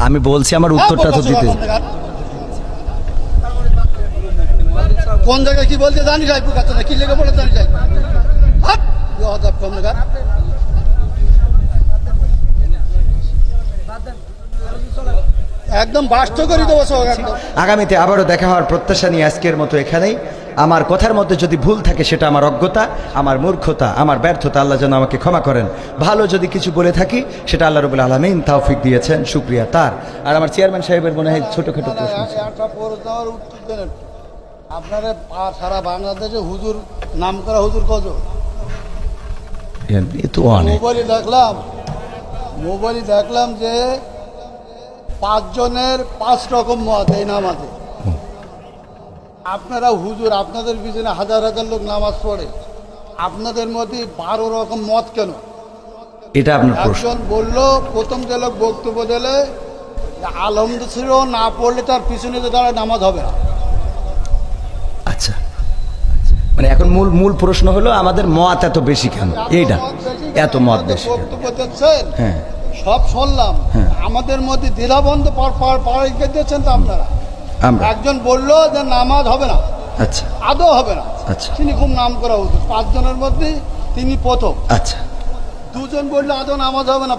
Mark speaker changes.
Speaker 1: আমি বলছি আমার উত্তরটা তো দিতে।
Speaker 2: কোন জায়গায় কি বলতে জানি যাই কাছে না কি লেগে বলে জানি যাই একদম বাস্ত করে দেবো সব একদম।
Speaker 1: আগামীতে আবারও দেখা হওয়ার প্রত্যাশা নিয়ে আজকের মতো এখানেই। আমার কথার মধ্যে যদি ভুল থাকে সেটা আমার অজ্ঞতা, আমার মূর্খতা, আমার ব্যর্থতা, আল্লাহ যেন আমাকে ক্ষমা করেন। ভালো যদি কিছু বলে থাকি সেটা আল্লাহ রাব্বুল আলামিন তৌফিক দিয়েছেন, শুকরিয়া তার। আর আমার চেয়ারম্যান সাহেবের মনে হয় ছোটখাটো প্রশ্ন আছে।
Speaker 2: একটা প্রশ্নের উত্তর দেন। আপনারা সারা বাংলাদেশে হুজুর নাম করা হুজুর কত?
Speaker 1: এ তো অনেক।
Speaker 2: মোবাইলে দেখলাম যে 5 জনের 5 রকম মত এই নামাজে। আপনারা হুজুর, আপনাদের পিছনে হাজার হাজার লোক নামাজ পড়ে, আপনাদের মধ্যে 12 রকম মত কেন?
Speaker 1: এটা আপনার প্রশ্ন।
Speaker 2: একজন বললো, প্রথম যে লোক বক্তব্য দিলে আলহামদুলিল্লাহ না পড়লে তার পিছনে যে দাঁড়ায় নামাজ হবে না।
Speaker 1: আচ্ছা, মানে এখন মূল প্রশ্ন হলো আমাদের মত এত বেশি কেন? এইটা এত মত বেশি
Speaker 2: বক্তব্য দিচ্ছেন,
Speaker 1: হ্যাঁ
Speaker 2: সব শুনলাম, আমাদের মধ্যে দ্বিধাবন্ধ পাড়িয়ে দিয়েছেন তো আপনারা।
Speaker 1: আমরা
Speaker 2: একজন বললো যে নামাজ হবে না,
Speaker 1: আচ্ছা
Speaker 2: আদৌ হবে না,
Speaker 1: আচ্ছা
Speaker 2: তিনি খুব নাম করা হুজুর, 5 জনের মধ্যে তিনি প্রথম।
Speaker 1: আচ্ছা।
Speaker 2: 2 জন বললো আদৌ নামাজ হবে না।